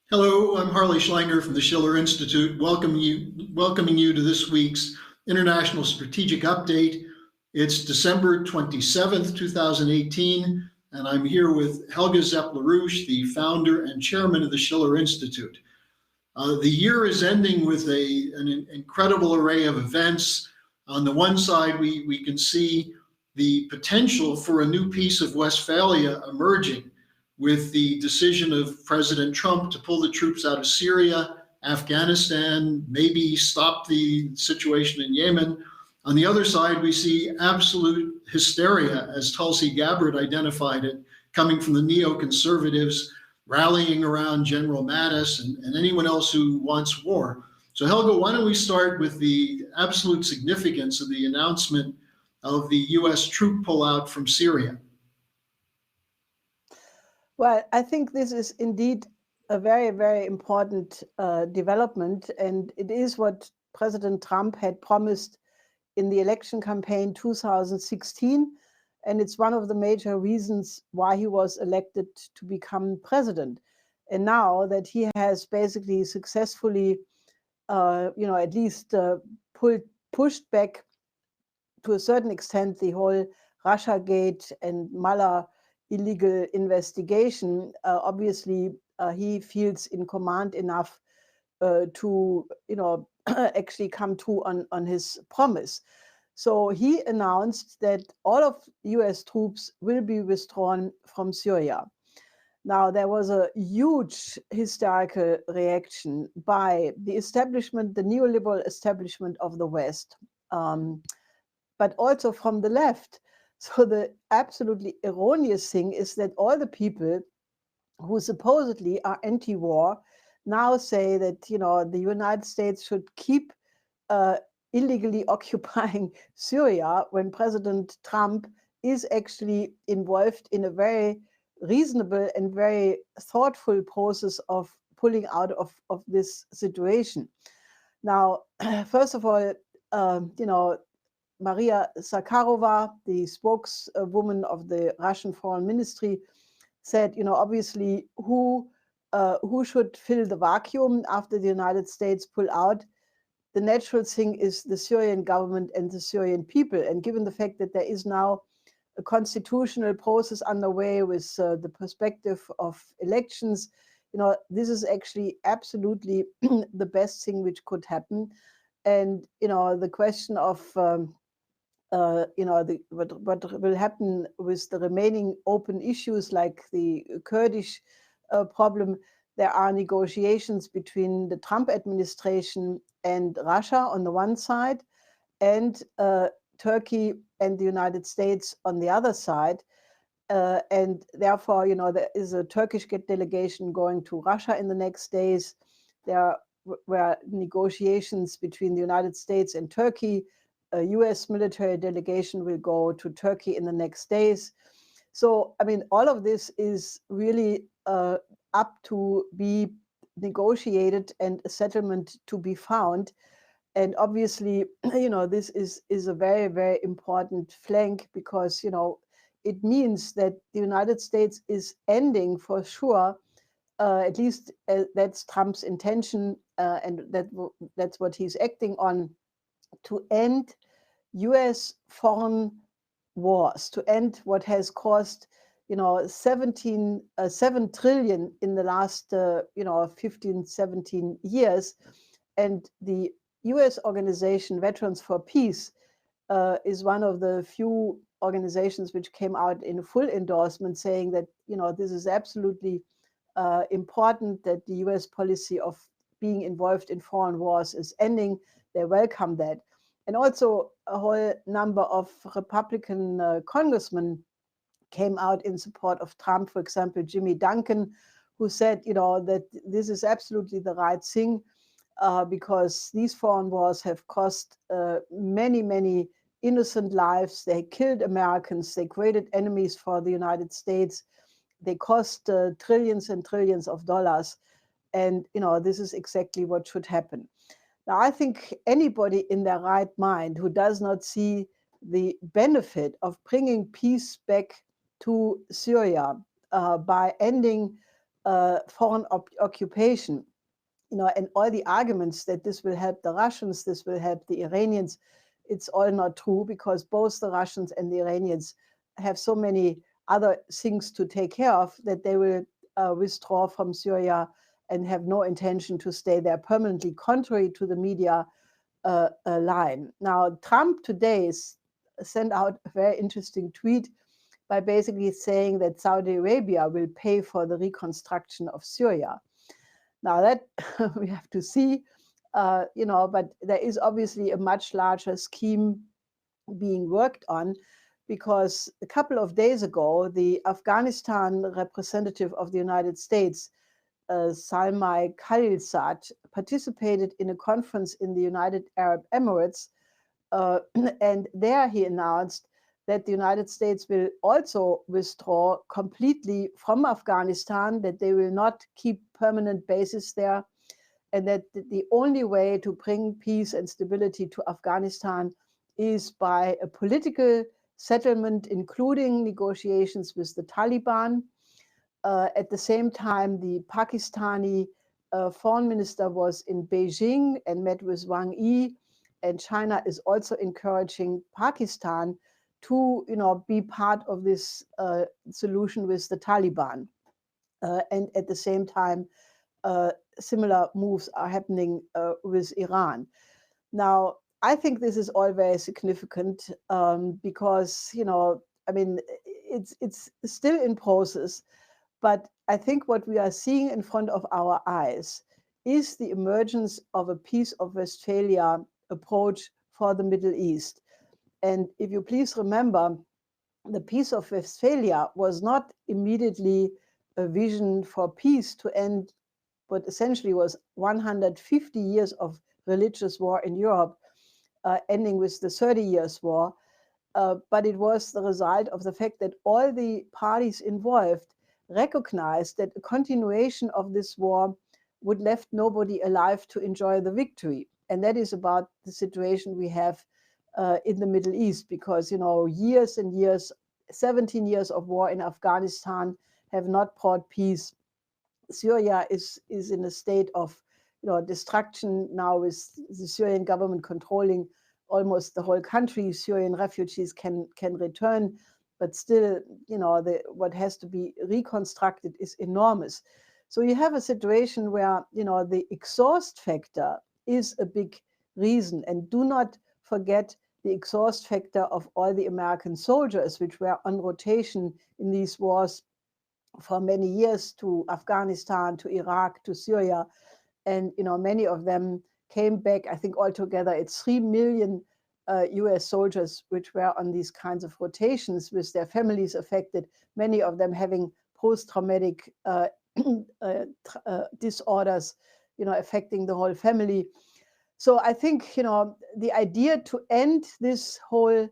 Hello, I'm Harley Schlanger from the Schiller Institute, welcoming you to this week's International Strategic Update. It's December 27th, 2018, and I'm here with Helga Zepp LaRouche, the founder and chairman of the Schiller Institute. The year is ending with an incredible array of events. On the one side, we can see the potential for a new Peace of Westphalia emerging with the decision of President Trump to pull the troops out of Syria, Afghanistan, maybe stop the situation in Yemen. On the other side, we see absolute hysteria, as Tulsi Gabbard identified it, coming from the neoconservatives, rallying around General Mattis and anyone else who wants war. So Helga, why don't we start with the absolute significance of the announcement of the US troop pullout from Syria? Well, I think this is indeed a very, very important development, and it is what President Trump had promised in the election campaign 2016, and it's one of the major reasons why he was elected to become president. And now that he has basically successfully, at least pushed back to a certain extent the whole RussiaGate and Mueller illegal investigation, obviously he feels in command enough to, actually come true on his promise. So he announced that all of US troops will be withdrawn from Syria. Now, there was a huge hysterical reaction by the establishment, the neoliberal establishment of the West, but also from the left. So the absolutely erroneous thing is that all the people who supposedly are anti-war now say that, the United States should keep illegally occupying Syria when President Trump is actually involved in a very reasonable and very thoughtful process of pulling out of this situation. Now, first of all, Maria Zakharova, the spokeswoman of the Russian Foreign Ministry, said, obviously, who should fill the vacuum after the United States pull out? The natural thing is the Syrian government and the Syrian people. And given the fact that there is now a constitutional process underway with the perspective of elections, this is actually absolutely the best thing which could happen. And, the question of what will happen with the remaining open issues like the Kurdish problem. There are negotiations between the Trump administration and Russia on the one side, and Turkey and the United States on the other side. And therefore, there is a Turkish delegation going to Russia in the next days. There were negotiations between the United States and Turkey. A US military delegation will go to Turkey in the next days. So, all of this is really up to be negotiated and a settlement to be found. And obviously, this is a very, very important flank because, it means that the United States is ending for sure, at least that's Trump's intention, and that's what he's acting on, to end US foreign wars, to end what has cost, 7 trillion in the last, 15, 17 years. And the US organization Veterans for Peace is one of the few organizations which came out in full endorsement saying that, this is absolutely important, that the US policy of being involved in foreign wars is ending. They welcome that. And also a whole number of Republican congressmen came out in support of Trump. For example, Jimmy Duncan, who said, that this is absolutely the right thing because these foreign wars have cost many, many innocent lives. They killed Americans. They created enemies for the United States. They cost trillions and trillions of dollars. And, this is exactly what should happen. Now, I think anybody in their right mind who does not see the benefit of bringing peace back to Syria by ending foreign occupation, and all the arguments that this will help the Russians, this will help the Iranians, it's all not true, because both the Russians and the Iranians have so many other things to take care of that they will withdraw from Syria and have no intention to stay there permanently, contrary to the media line. Now, Trump today sent out a very interesting tweet by basically saying that Saudi Arabia will pay for the reconstruction of Syria. Now that we have to see, but there is obviously a much larger scheme being worked on, because a couple of days ago, the Afghanistan representative of the United States, Salmai Khalilzad, participated in a conference in the United Arab Emirates, and there he announced that the United States will also withdraw completely from Afghanistan, that they will not keep permanent bases there, and that the only way to bring peace and stability to Afghanistan is by a political settlement, including negotiations with the Taliban. At the same time, the Pakistani foreign minister was in Beijing and met with Wang Yi, and China is also encouraging Pakistan to, be part of this solution with the Taliban. And at the same time, similar moves are happening with Iran. Now, I think this is all very significant because, it's still in process. But I think what we are seeing in front of our eyes is the emergence of a Peace of Westphalia approach for the Middle East. And if you please remember, the Peace of Westphalia was not immediately a vision for peace to end what essentially was 150 years of religious war in Europe, ending with the 30 Years' War. But it was the result of the fact that all the parties involved recognized that a continuation of this war would left nobody alive to enjoy the victory. And that is about the situation we have in the Middle East, because, years and years, 17 years of war in Afghanistan have not brought peace. Syria is in a state of, destruction now, with the Syrian government controlling almost the whole country. Syrian refugees can return, but still, what has to be reconstructed is enormous. So you have a situation where, the exhaust factor is a big reason. And do not forget the exhaust factor of all the American soldiers, which were on rotation in these wars for many years, to Afghanistan, to Iraq, to Syria. And, many of them came back. I think altogether it's 3 million US soldiers which were on these kinds of rotations, with their families affected, many of them having post-traumatic disorders, affecting the whole family. So I think, the idea to end this whole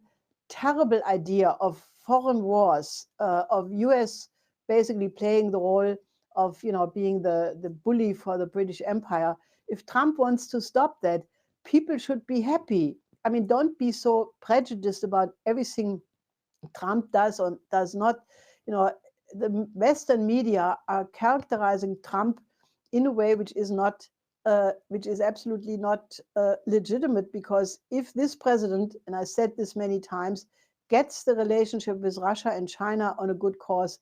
terrible idea of foreign wars, of US basically playing the role of, being the bully for the British Empire, if Trump wants to stop that, people should be happy. I mean, don't be so prejudiced about everything Trump does or does not. The Western media are characterizing Trump in a way which is not, which is absolutely not legitimate, because if this president, and I said this many times, gets the relationship with Russia and China on a good course,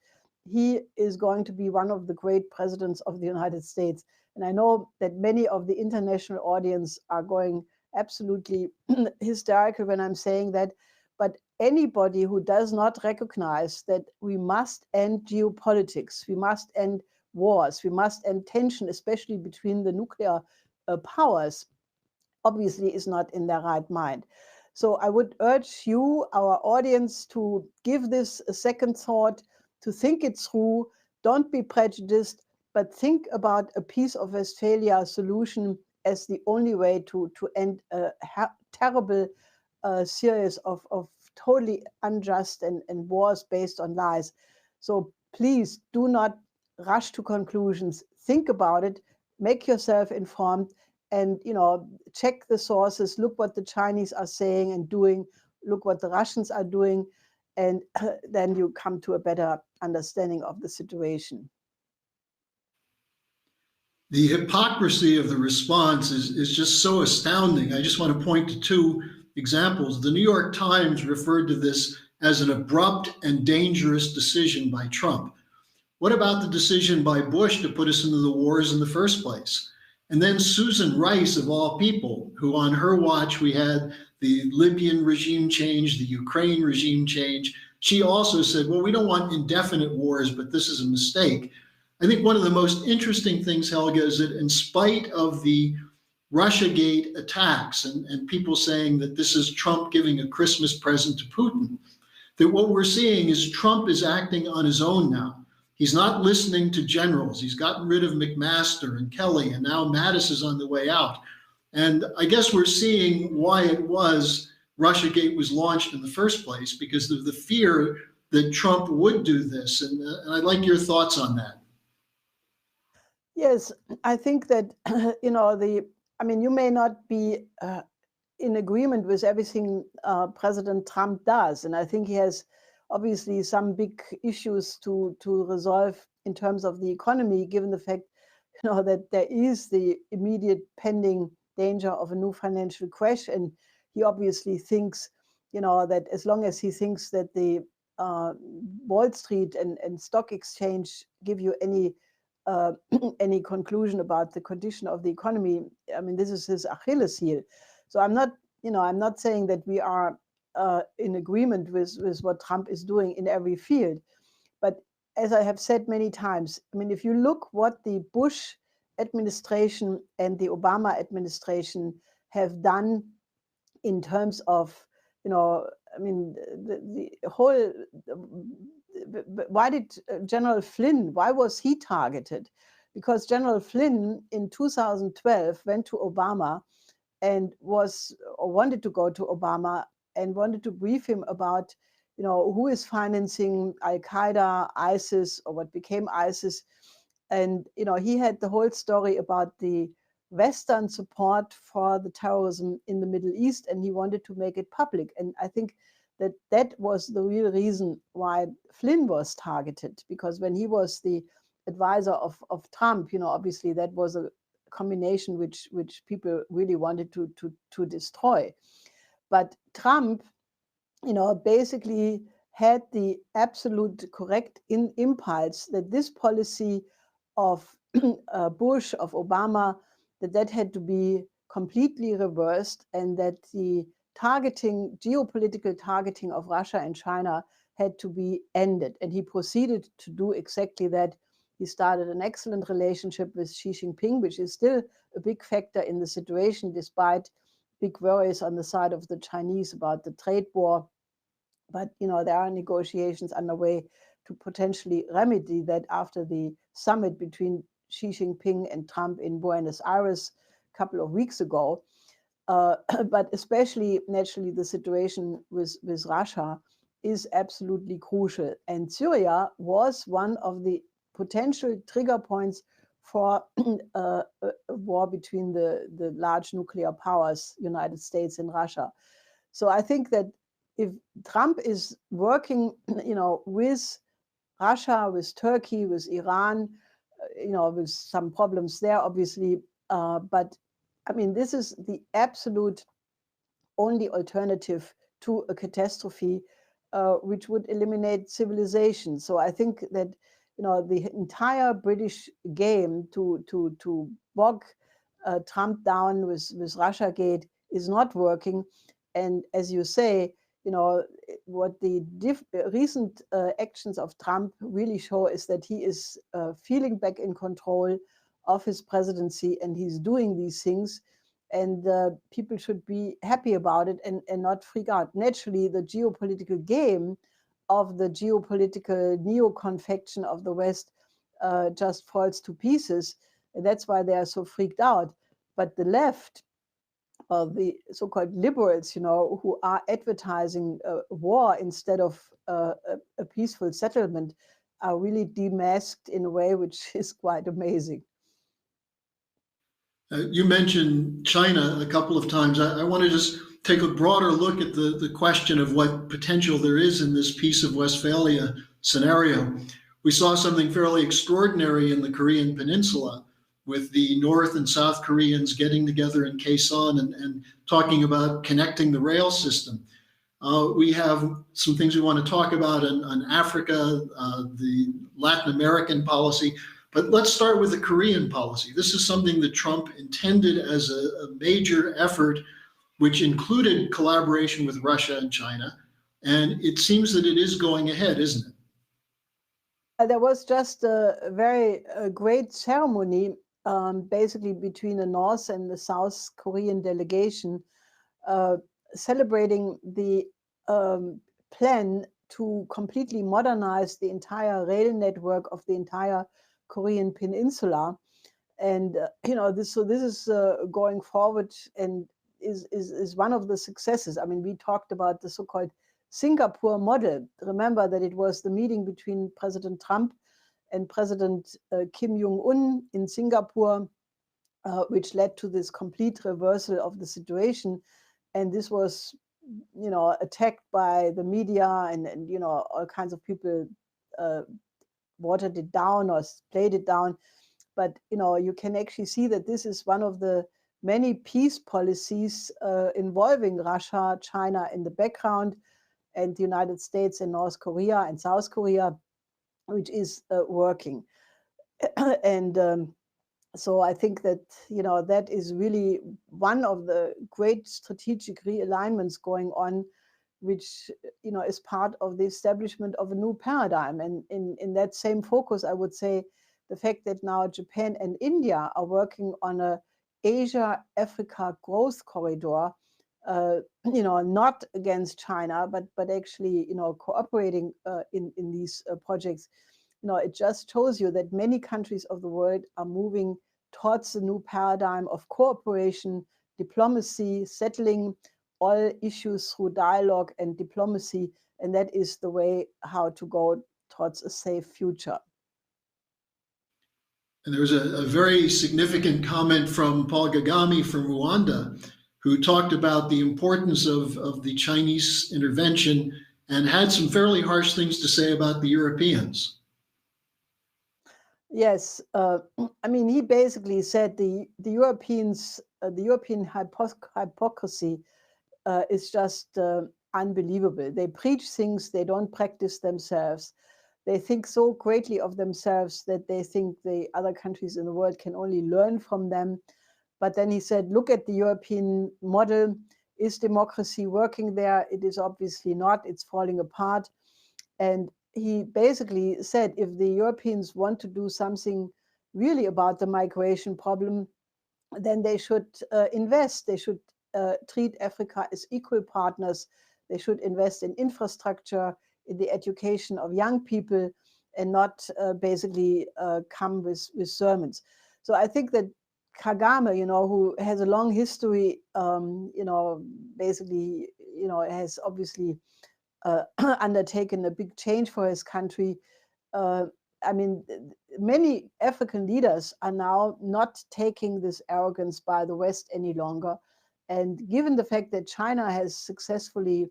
he is going to be one of the great presidents of the United States. And I know that many of the international audience are going absolutely hysterical when I'm saying that, but anybody who does not recognize that we must end geopolitics, we must end wars, we must end tension, especially between the nuclear powers, obviously is not in their right mind. So I would urge you, our audience, to give this a second thought, to think it through. Don't be prejudiced, but think about a Peace of Westphalia solution as the only way to end a terrible series of totally unjust and wars based on lies. So please do not rush to conclusions. Think about it, make yourself informed, and check the sources, look what the Chinese are saying and doing, look what the Russians are doing, and then you come to a better understanding of the situation. The hypocrisy of the response is just so astounding. I just want to point to two examples. The New York Times referred to this as an abrupt and dangerous decision by Trump. What about the decision by Bush to put us into the wars in the first place? And then Susan Rice, of all people, who on her watch we had the Libyan regime change, the Ukraine regime change. She also said, well, we don't want indefinite wars, but this is a mistake. I think one of the most interesting things, Helga, is that in spite of the RussiaGate attacks and people saying that this is Trump giving a Christmas present to Putin, that what we're seeing is Trump is acting on his own now. He's not listening to generals. He's gotten rid of McMaster and Kelly, and now Mattis is on the way out. And I guess we're seeing why it was RussiaGate was launched in the first place, because of the fear that Trump would do this. And I'd like your thoughts on that. Yes, I think that, you may not be in agreement with everything President Trump does. And I think he has obviously some big issues to resolve in terms of the economy, given the fact, that there is the immediate pending danger of a new financial crash. And he obviously thinks, that as long as he thinks that the Wall Street and stock exchange give you any conclusion about the condition of the economy, this is his Achilles heel. So I'm not saying that we are in agreement with what Trump is doing in every field. But as I have said many times, if you look what the Bush administration and the Obama administration have done in terms of, the whole, why did General Flynn, why was he targeted? Because General Flynn in 2012 went to Obama and wanted to go to Obama and wanted to brief him about, who is financing Al-Qaeda, ISIS, or what became ISIS. And, he had the whole story about the Western support for the terrorism in the Middle East, and he wanted to make it public. And I think that was the real reason why Flynn was targeted, because when he was the advisor of Trump, obviously that was a combination which people really wanted to destroy. But Trump, basically had the absolute correct impulse that this policy of Bush, of Obama, that had to be completely reversed, and that the geopolitical targeting of Russia and China had to be ended. And he proceeded to do exactly that. He started an excellent relationship with Xi Jinping, which is still a big factor in the situation, despite big worries on the side of the Chinese about the trade war. But, there are negotiations underway to potentially remedy that after the summit between Xi Jinping and Trump in Buenos Aires a couple of weeks ago. But especially, naturally, the situation with Russia is absolutely crucial. And Syria was one of the potential trigger points for a war between the large nuclear powers, United States and Russia. So I think that if Trump is working, with Russia, with Turkey, with Iran, with some problems there, obviously, but this is the absolute only alternative to a catastrophe, which would eliminate civilization. So I think that, the entire British game to bog Trump down with RussiaGate is not working. And as you say, what the recent actions of Trump really show is that he is feeling back in control of his presidency, and he's doing these things, and people should be happy about it and not freak out. Naturally, the geopolitical game of the geopolitical neocon faction of the West just falls to pieces. And that's why they are so freaked out. But the left, the so-called liberals, who are advertising war instead of a peaceful settlement, are really demasked in a way which is quite amazing. You mentioned China a couple of times. I want to just take a broader look at the question of what potential there is in this Peace of Westphalia scenario. We saw something fairly extraordinary in the Korean Peninsula, with the North and South Koreans getting together in Kaesong and talking about connecting the rail system. We have some things we want to talk about on Africa, the Latin American policy, but let's start with the Korean policy. This is something that Trump intended as a major effort, which included collaboration with Russia and China. And it seems that it is going ahead, isn't it? There was just a very great ceremony, basically between the North and the South Korean delegation, celebrating the plan to completely modernize the entire rail network of the entire Korean peninsula. And this is going forward and is one of the successes. I mean, we talked about the so-called Singapore model. Remember that it was the meeting between President Trump and President Kim Jong-un in Singapore, which led to this complete reversal of the situation. And this was, attacked by the media and all kinds of people watered it down or played it down. But, you can actually see that this is one of the many peace policies involving Russia, China in the background, and the United States and North Korea and South Korea, which is working. And so I think that, that is really one of the great strategic realignments going on, which, is part of the establishment of a new paradigm. And in that same focus, I would say the fact that now Japan and India are working on a Asia-Africa growth corridor, not against China, but actually, cooperating in these projects. It just shows you that many countries of the world are moving towards the new paradigm of cooperation, diplomacy, settling all issues through dialogue and diplomacy, and that is the way how to go towards a safe future. And there was a very significant comment from Paul Kagame from Rwanda, who talked about the importance of the Chinese intervention and had some fairly harsh things to say about the Europeans. Yes, I mean, he basically said the Europeans, the European hypocrisy is just unbelievable. They preach things they don't practice themselves. They think so greatly of themselves that they think the other countries in the world can only learn from them. But then he said, look at the European model. Is democracy working there? It is obviously not. It's falling apart. And he basically said, if the Europeans want to do something really about the migration problem, then they should invest. They should treat Africa as equal partners. They should invest in infrastructure, in the education of young people, and not basically come with sermons. So I think that Kagame, who has a long history, basically, has obviously undertaken a big change for his country. I mean, many African leaders are now not taking this arrogance by the West any longer. And given the fact that China has successfully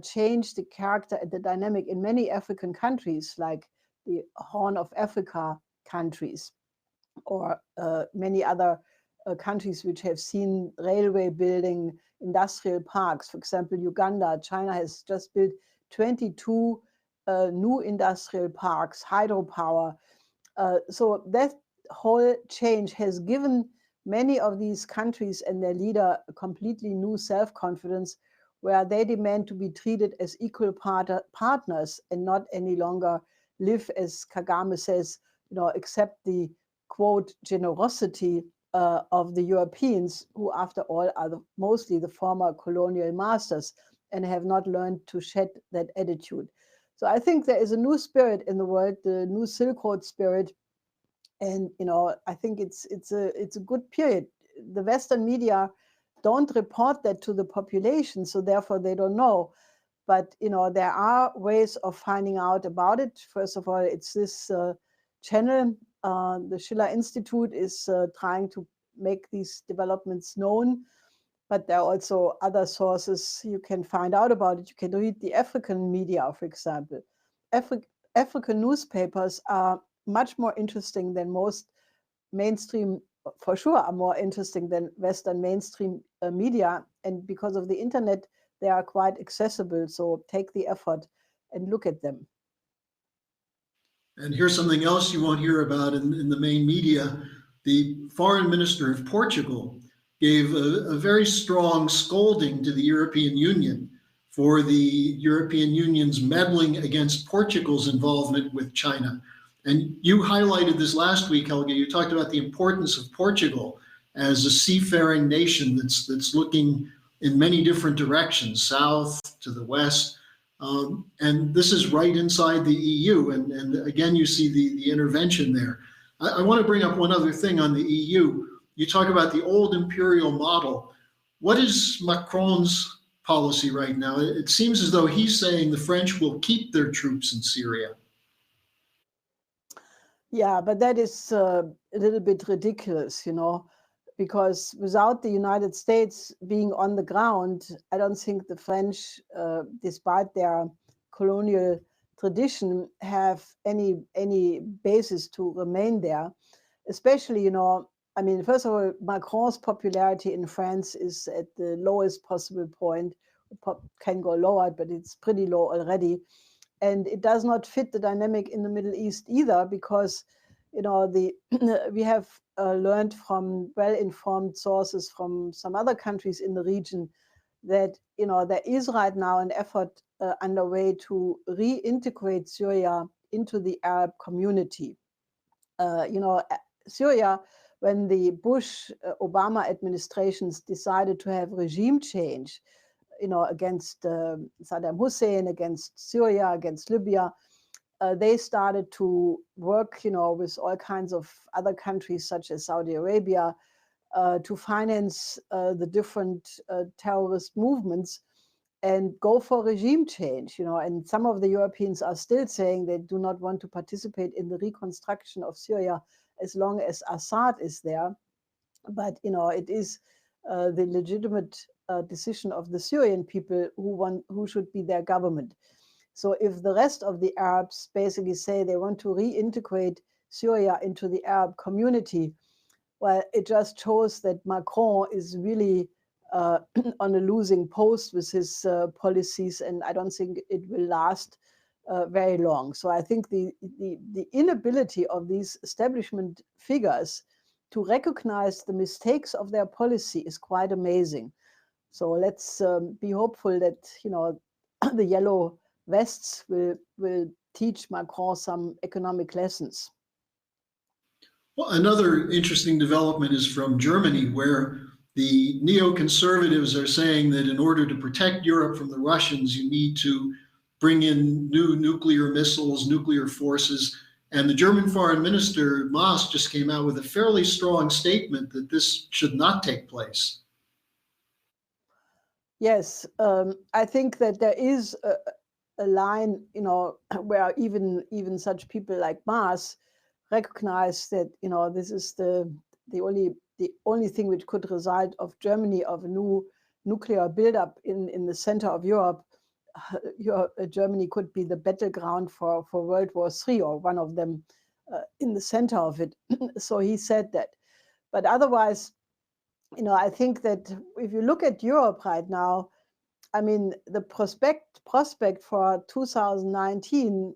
changed the character and the dynamic in many African countries, like the Horn of Africa countries, or many other countries which have seen railway building, industrial parks. For example, Uganda, China has just built 22 new industrial parks, hydropower. So that whole change has given many of these countries and their leader a completely new self-confidence, where they demand to be treated as equal partners and not any longer live, as Kagame says, accept the, quote, generosity of the Europeans, who after all are mostly the former colonial masters and have not learned to shed that attitude. So I think there is a new spirit in the world, the new Silk Road spirit. And, I think it's a good period. The Western media don't report that to the population, so therefore they don't know. But, there are ways of finding out about it. First of all, it's this channel. The Schiller Institute is trying to make these developments known. But there are also other sources you can find out about it. You can read the African media, for example. African newspapers are much more interesting than most mainstream, for sure, are more interesting than Western mainstream media. And because of the internet, they are quite accessible. So take the effort and look at them. And here's something else you won't hear about in the main media. The foreign minister of Portugal gave a very strong scolding to the European Union for the European Union's meddling against Portugal's involvement with China. And you highlighted this last week, Helga. You talked about the importance of Portugal as a seafaring nation that's looking in many different directions, south to the west. And this is right inside the EU. And again, you see the intervention there. I want to bring up one other thing on the EU. You talk about the old imperial model. What is Macron's policy right now? It seems as though he's saying the French will keep their troops in Syria. Yeah, but that is a little bit ridiculous, because without the United States being on the ground, I don't think the French, despite their colonial tradition, have any basis to remain there. Especially, first of all, Macron's popularity in France is at the lowest possible point. Can go lower, but it's pretty low already. And it does not fit the dynamic in the Middle East either, because we have learned from well-informed sources from some other countries in the region that there is right now an effort underway to reintegrate Syria into the Arab community. Syria, when the Bush-Obama administrations decided to have regime change, against Saddam Hussein, against Syria, against Libya, they started to work, with all kinds of other countries such as Saudi Arabia to finance the different terrorist movements and go for regime change, and some of the Europeans are still saying they do not want to participate in the reconstruction of Syria as long as Assad is there. But, it is the legitimate decision of the Syrian people who should be their government. So if the rest of the Arabs basically say they want to reintegrate Syria into the Arab community, well, it just shows that Macron is really on a losing post with his policies, and I don't think it will last very long. So I think the inability of these establishment figures to recognize the mistakes of their policy is quite amazing. So let's be hopeful that the yellow vests will teach Macron some economic lessons. Well, another interesting development is from Germany, where the neoconservatives are saying that in order to protect Europe from the Russians, you need to bring in new nuclear missiles, nuclear forces. And the German foreign minister, Maas, just came out with a fairly strong statement that this should not take place. Yes, I think that there is a line, where even such people like Maas recognize that this is the only thing which could result of Germany of a new nuclear buildup in the center of Europe. Germany could be the battleground for World War III, or one of them in the center of it. So he said that. But otherwise, I think that if you look at Europe right now, the prospect for 2019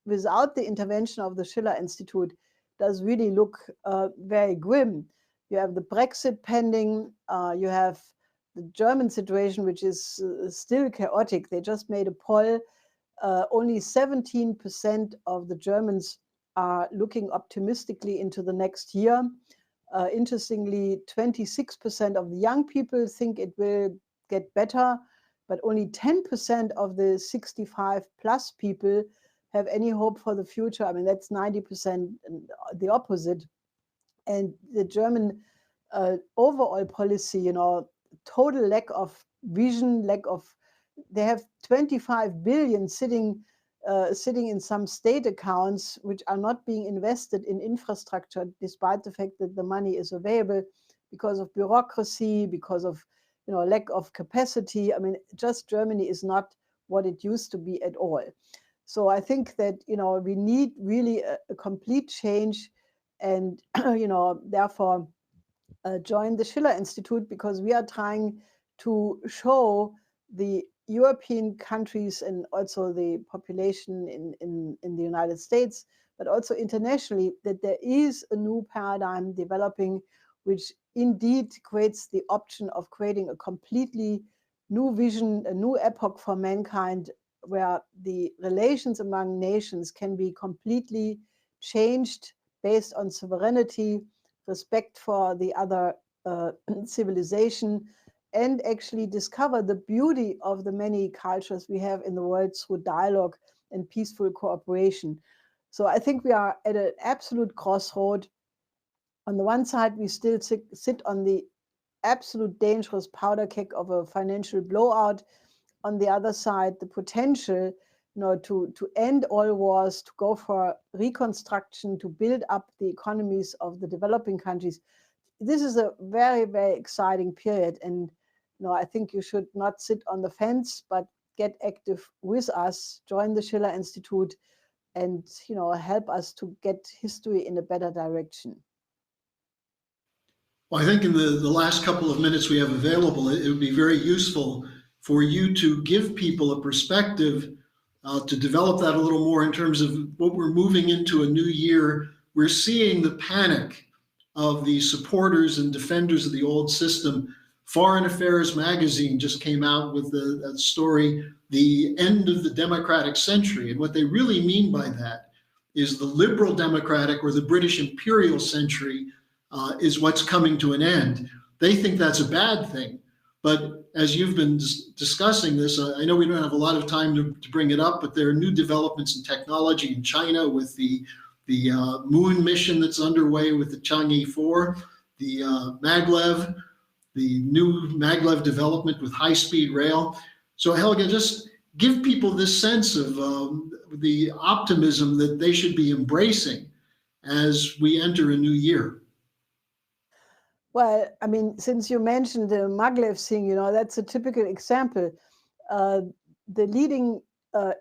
without the intervention of the Schiller Institute does really look very grim. You have the Brexit pending. You have the German situation, which is still chaotic. They just made a poll. Only 17% of the Germans are looking optimistically into the next year. Interestingly, 26% of the young people think it will get better, but only 10% of the 65 plus people have any hope for the future. That's 90% the opposite. And the German overall policy, total lack of vision, they have 25 billion sitting in some state accounts, which are not being invested in infrastructure, despite the fact that the money is available, because of bureaucracy, because of lack of capacity. Just Germany is not what it used to be at all. So I think that we need really a complete change and therefore join the Schiller Institute, because we are trying to show the European countries and also the population in the United States, but also internationally, that there is a new paradigm developing, which indeed creates the option of creating a completely new vision, a new epoch for mankind, where the relations among nations can be completely changed based on sovereignty, respect for the other civilization, and actually discover the beauty of the many cultures we have in the world through dialogue and peaceful cooperation. So I think we are at an absolute crossroad. On the one side, we still sit on the absolute dangerous powder keg of a financial blowout. On the other side, the potential to end all wars, to go for reconstruction, to build up the economies of the developing countries. This is a very, very exciting period. And I think you should not sit on the fence, but get active with us, join the Schiller Institute, and help us to get history in a better direction. Well, I think in the last couple of minutes we have available, it would be very useful for you to give people a perspective to develop that a little more in terms of what we're moving into a new year. We're seeing the panic of the supporters and defenders of the old system. Foreign Affairs magazine just came out with that story, The End of the Democratic Century. And what they really mean by that is the liberal democratic, or the British imperial century, is what's coming to an end. They think that's a bad thing. But as you've been discussing this, I know we don't have a lot of time to bring it up, but there are new developments in technology in China with the moon mission that's underway with the Chang'e 4, the Maglev, the new Maglev development with high-speed rail. So Helga, just give people this sense of the optimism that they should be embracing as we enter a new year. Well, I mean, since you mentioned the Maglev thing, that's a typical example. The leading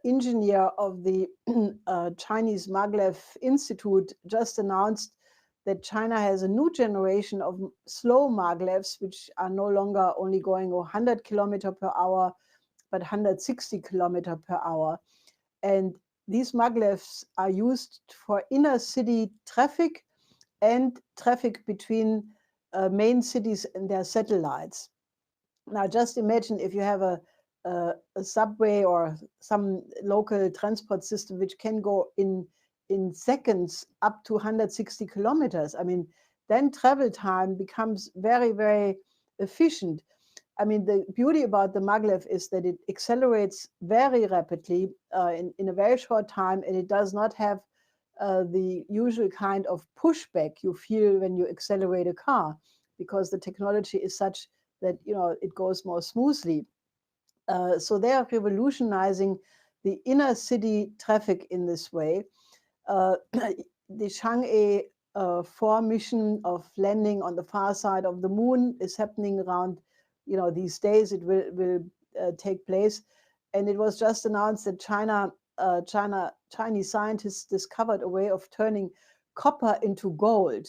engineer of the Chinese Maglev Institute just announced that China has a new generation of slow Maglevs, which are no longer only going 100 kilometers per hour, but 160 kilometers per hour. And these Maglevs are used for inner city traffic and traffic between main cities and their satellites. Now, just imagine if you have a subway or some local transport system which can go in seconds up to 160 kilometers. I mean, then travel time becomes very, very efficient. I mean, the beauty about the Maglev is that it accelerates very rapidly in a very short time, and it does not have the usual kind of pushback you feel when you accelerate a car, because the technology is such that it goes more smoothly. So they are revolutionizing the inner city traffic in this way. The Chang'e 4 mission of landing on the far side of the moon is happening around these days. It will take place, and it was just announced that Chinese scientists discovered a way of turning copper into gold.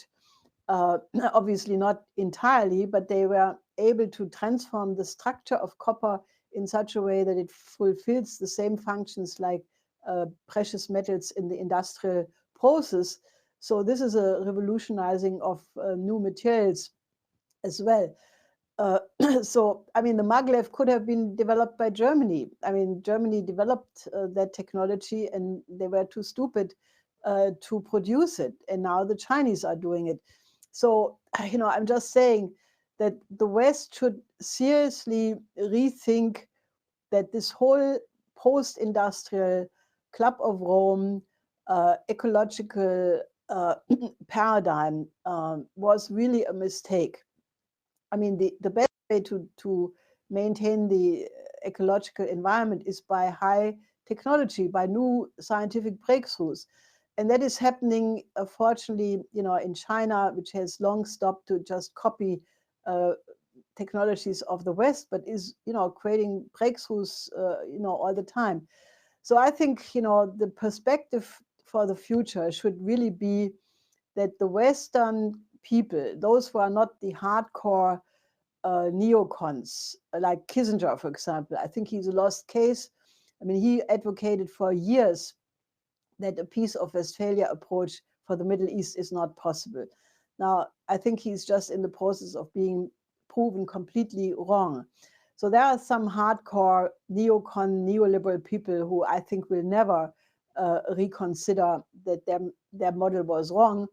Obviously not entirely, but they were able to transform the structure of copper in such a way that it fulfills the same functions like precious metals in the industrial process. So this is a revolutionizing of new materials as well. So, I mean, the Maglev could have been developed by Germany. I mean, Germany developed that technology, and they were too stupid to produce it. And now the Chinese are doing it. So, I'm just saying that the West should seriously rethink that this whole post-industrial Club of Rome ecological paradigm was really a mistake. I mean, the best way to maintain the ecological environment is by high technology, by new scientific breakthroughs. And that is happening, fortunately, in China, which has long stopped to just copy technologies of the West, but is, creating breakthroughs, all the time. So I think, the perspective for the future should really be that the Western people, those who are not the hardcore neocons, like Kissinger, for example, I think he's a lost case. I mean, he advocated for years that a Peace of Westphalia approach for the Middle East is not possible. Now, I think he's just in the process of being proven completely wrong. So there are some hardcore neocon, neoliberal people who I think will never reconsider that their model was wrong.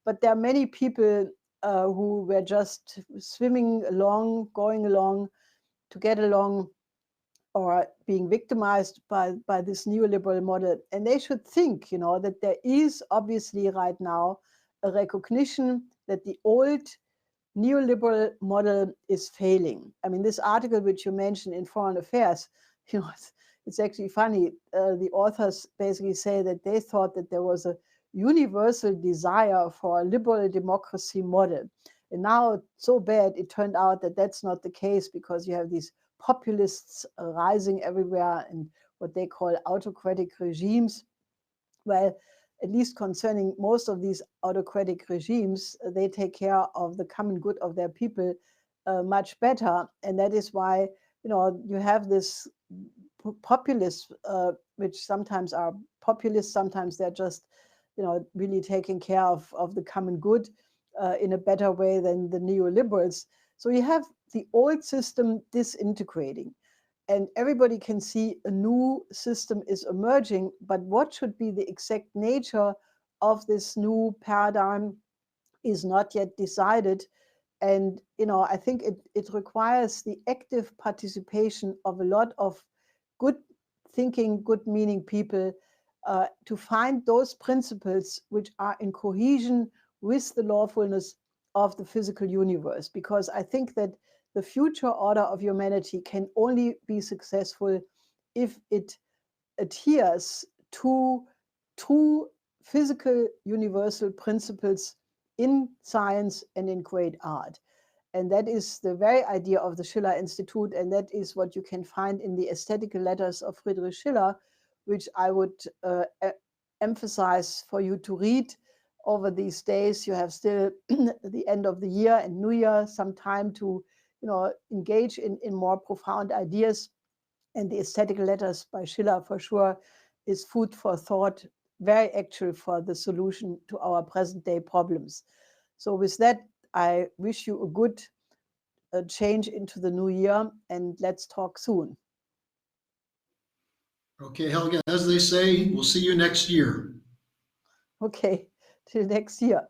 But there are many people who were just swimming along, going along to get along, or being victimized by this neoliberal model. And they should think, you know, that there is obviously right now a recognition that the old neoliberal model is failing. I mean, this article which you mentioned in Foreign Affairs, you know, it's actually funny. The authors basically say that they thought that there was a universal desire for a liberal democracy model. And now it's so bad, it turned out that that's not the case, because you have these populists rising everywhere and what they call autocratic regimes. Well, at least concerning most of these autocratic regimes, they take care of the common good of their people much better. And that is why, you know, you have this populists, which sometimes are populists, sometimes they're just, you know, really taking care of the common good in a better way than the neoliberals. So you have the old system disintegrating, and everybody can see a new system is emerging. But what should be the exact nature of this new paradigm is not yet decided. And, you know, I think it requires the active participation of a lot of good thinking, good meaning people to find those principles which are in cohesion with the lawfulness of the physical universe. Because I think that the future order of humanity can only be successful if it adheres to true physical universal principles in science and in great art. And that is the very idea of the Schiller Institute, and that is what you can find in the aesthetical letters of Friedrich Schiller, which I would emphasize for you to read over these days. You have still the end of the year and New Year, some time to, you know, engage in more profound ideas. And the aesthetical letters by Schiller, for sure, is food for thought, very actual for the solution to our present day problems. So with that, I wish you a good change into the new year, and let's talk soon. Okay, Helga, as they say, we'll see you next year. Okay, till next year.